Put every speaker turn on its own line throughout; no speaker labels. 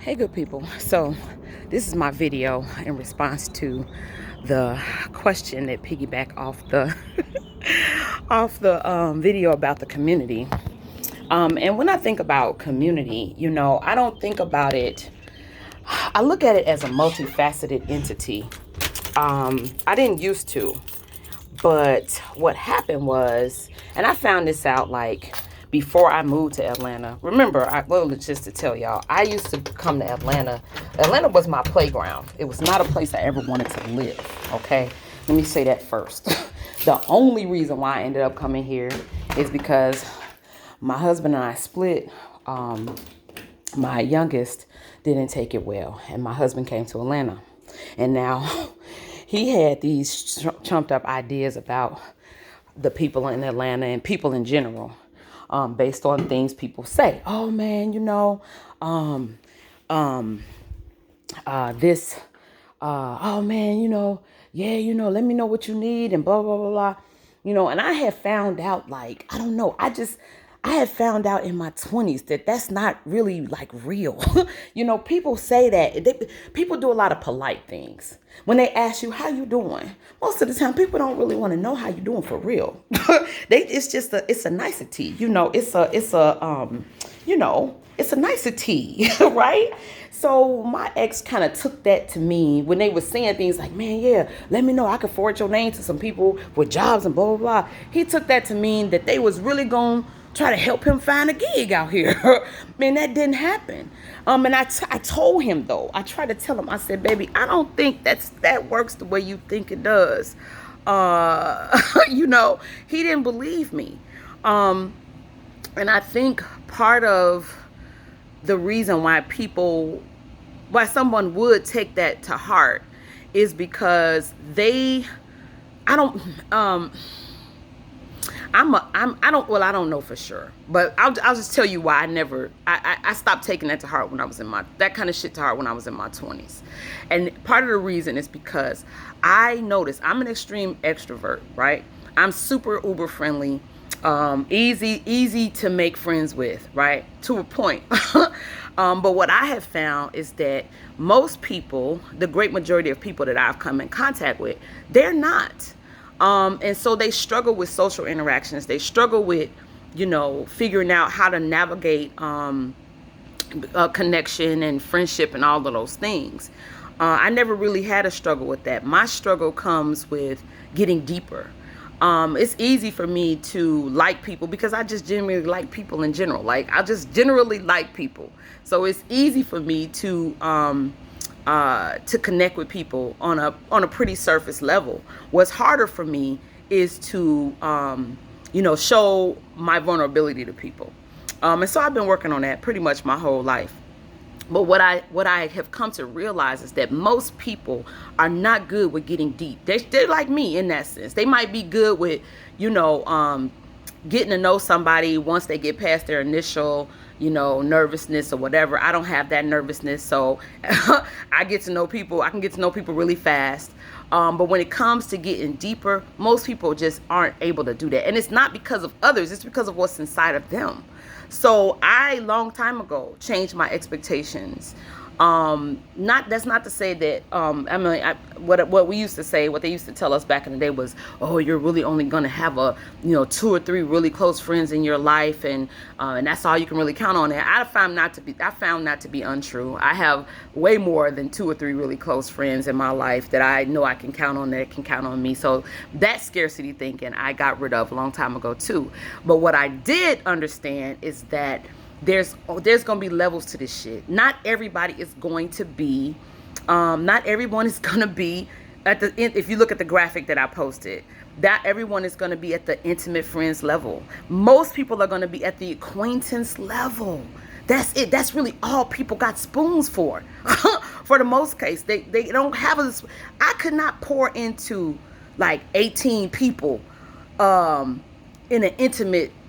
Hey, good people. So, this is my video in response to the question that piggyback off the video about the community. And when I think about community, I don't think about it. I look at it as a multifaceted entity. I didn't used to, but what happened was, and I found this out like before I moved to Atlanta. Remember, just to tell y'all, I used to come to Atlanta. Atlanta was my playground. It was not a place I ever wanted to live, okay? Let me say that first. The only reason why I ended up coming here is because my husband and I split. My youngest didn't take it well, and my husband came to Atlanta. And now he had these trumped up ideas about the people in Atlanta and people in general, based on things people say. Oh man, this, oh man, yeah, let me know what you need and blah, blah, blah, blah. And I had found out, like, I don't know, I had found out in my 20s that that's not really like real. People say that. People do a lot of polite things. When they ask you, how you doing? Most of the time, people don't really want to know how you doing for real. It's a nicety. It's a nicety, right? So my ex kind of took that to me when they were saying things like, man, yeah, let me know. I can forward your name to some people with jobs and blah, blah, blah. He took that to mean that they was really going to try to help him find a gig out here. Man, that didn't happen. And I told him, though, I tried to tell him, I said, baby, I don't think that works the way you think it does. He didn't believe me. And I think part of the reason why someone would take that to heart is because I don't know for sure, but I'll just tell you why I stopped taking that to heart when I was that kind of shit to heart when I was in my 20s. And part of the reason is because I noticed I'm an extreme extrovert, right? I'm super uber friendly, easy to make friends with, right? To a point. But what I have found is that most people, the great majority of people that I've come in contact with, they're not. And so they struggle with social interactions. They struggle with, figuring out how to navigate connection and friendship and all of those things. I never really had a struggle with that. My struggle comes with getting deeper. It's easy for me to like people because I just generally like people in general. Like, I just generally like people. So it's easy for me to connect with people on a pretty surface level. What's harder for me is to, show my vulnerability to people. And so I've been working on that pretty much my whole life. But what I have come to realize is that most people are not good with getting deep. They're like me in that sense. They might be good with, getting to know somebody once they get past their initial, nervousness or whatever. I don't have that nervousness, so I can get to know people really fast. But when it comes to getting deeper, most people just aren't able to do that. And it's not because of others, it's because of what's inside of them. So I, long time ago, changed my expectations. That's not to say that, what we used to say, what they used to tell us back in the day was, oh, you're really only going to have 2 or 3 really close friends in your life. And that's all you can really count on. And I found not to be untrue. I have way more than 2 or 3 really close friends in my life that I know I can count on, that can count on me. So that scarcity thinking I got rid of a long time ago too. But what I did understand is that there's going to be levels to this shit. Not everybody is going to be, not everyone is going to be at the end. If you look at the graphic that I posted, that everyone is going to be at the intimate friends level. Most people are going to be at the acquaintance level. That's it. That's really all people got spoons for. For the most case, they don't have I could not pour into like 18 people, in an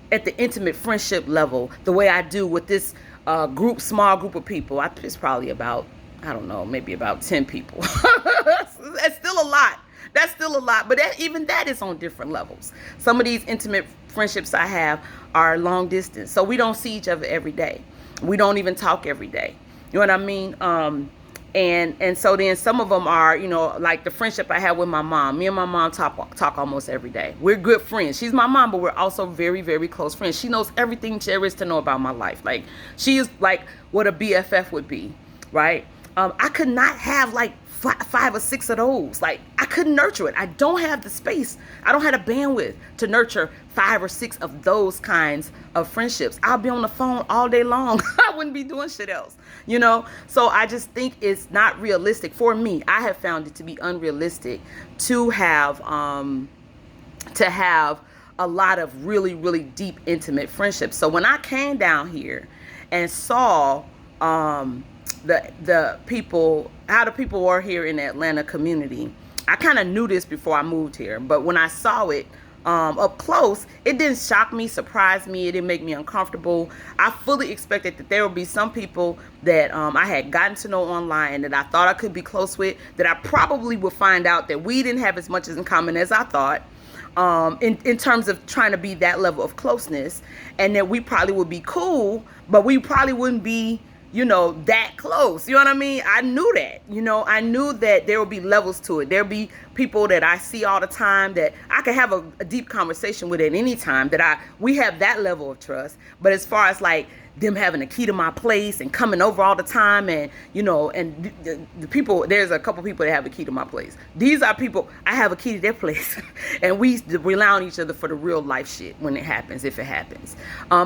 at the intimate friendship level the way I do with this small group of people. It's probably about, I don't know, maybe about 10 people. That's still a lot. But even that is on different levels. Some of these intimate friendships I have are long distance, so we don't see each other every day. We don't even talk every day. You know what I mean? And so then some of them are, you know, like the friendship I have with my mom. Me and my mom talk almost every day. We're good friends. She's my mom, but we're also very, very close friends. She knows everything there is to know about my life. Like, she is like what a BFF would be, right? I could not have like five or six of those. Like, I couldn't nurture it. I don't have the space. I don't have the bandwidth to nurture 5 or 6 of those kinds of friendships. I'll be on the phone all day long. I wouldn't be doing shit else, you know? So I just think it's not realistic for me. I have found it to be unrealistic to have a lot of really, really deep, intimate friendships. So when I came down here and saw the people, how the people were here in the Atlanta community, I kind of knew this before I moved here, but when I saw it up close, it didn't shock me, surprise me, it didn't make me uncomfortable. I fully expected that there would be some people that I had gotten to know online that I thought I could be close with, that I probably would find out that we didn't have as much in common as I thought, in terms of trying to be that level of closeness, and that we probably would be cool, but we probably wouldn't be, you know, that close. You know what I mean? I knew that, you know, I knew that there would be levels to it. There'll be people that I see all the time that I could have a deep conversation with at any time, that we have that level of trust. But as far as like them having a key to my place and coming over all the time, and, you know, and the people, there's a couple people that have a key to my place. These are people, I have a key to their place and we rely on each other for the real life shit when it happens, if it happens.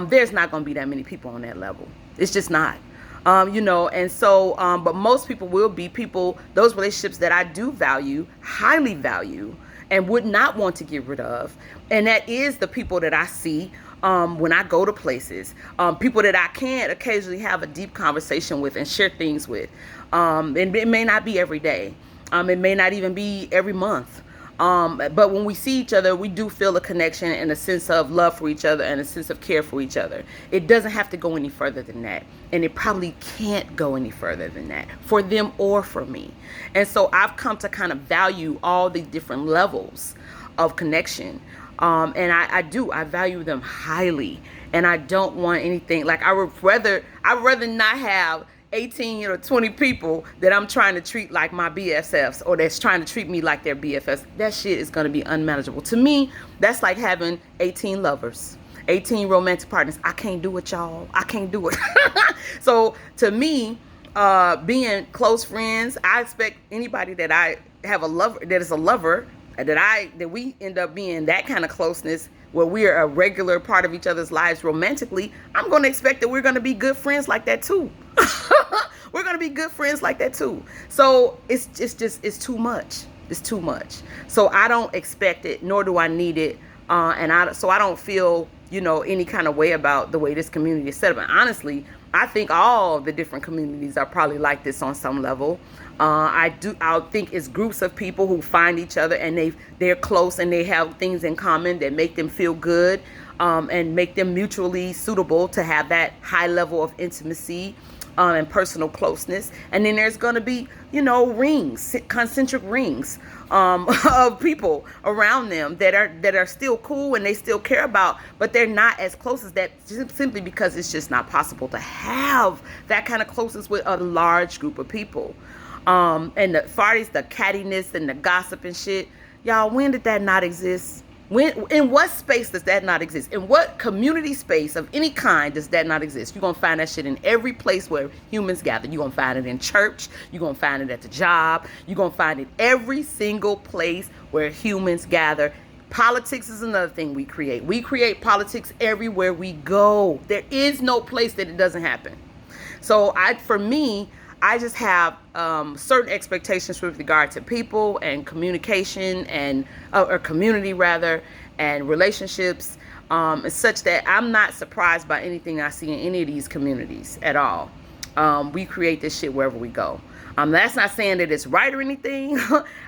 There's not going to be that many people on that level. It's just not. You know, and so, but most people will be people, those relationships that I do value, highly value, and would not want to get rid of. And that is the people that I see when I go to places, people that I can occasionally have a deep conversation with and share things with. And it may not be every day. It may not even be every month. But when we see each other, we do feel a connection and a sense of love for each other and a sense of care for each other. It doesn't have to go any further than that. And it probably can't go any further than that for them or for me. And so I've come to kind of value all the different levels of connection. And I value them highly. And I don't want anything, like I'd rather not have 18 or 20 people that I'm trying to treat like my BFFs, or that's trying to treat me like their BFFs. That shit is going to be unmanageable. To me, that's like having 18 lovers, 18 romantic partners. I can't do it, y'all. I can't do it. So to me, being close friends, I expect anybody that I have a lover, that is a lover, that we end up being that kind of closeness where we're a regular part of each other's lives romantically. I'm going to expect that we're going to be good friends like that too. We're going to be good friends like that too. So it's too much. It's too much. So I don't expect it, nor do I need it. So I don't feel, you know, any kind of way about the way this community is set up. And honestly, I think all the different communities are probably like this on some level. I think it's groups of people who find each other and they're close and they have things in common that make them feel good, and make them mutually suitable to have that high level of intimacy and personal closeness. And then there's going to be, you know, rings, concentric rings of people around them that are still cool and they still care about, but they're not as close as that, simply because it's just not possible to have that kind of closeness with a large group of people. And the farties, the cattiness and the gossip and shit, y'all, when did that not exist? In what space does that not exist? In what community space of any kind does that not exist? You're going to find that shit in every place where humans gather. You're going to find it in church. You're going to find it at the job. You're going to find it every single place where humans gather. Politics is another thing we create. We create politics everywhere we go. There is no place that it doesn't happen. So for me, I just have certain expectations with regard to people and communication and or community rather, and relationships, such that I'm not surprised by anything I see in any of these communities at all. We create this shit wherever we go. That's not saying that it's right or anything.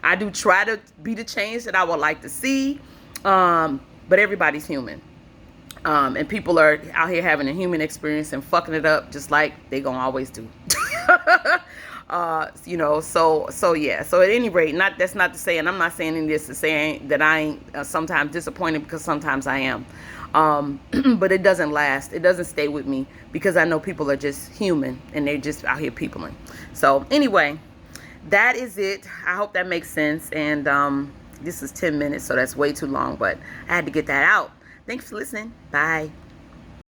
I do try to be the change that I would like to see, but everybody's human. And people are out here having a human experience and fucking it up just like they gonna always do. So yeah. So at any rate, that's not to say, and I'm not saying any of this to say that I ain't sometimes disappointed, because sometimes I am. But it doesn't last. It doesn't stay with me, because I know people are just human and they're just out here peopling. So anyway, that is it. I hope that makes sense. And this is 10 minutes, so that's way too long, but I had to get that out. Thanks for listening. Bye.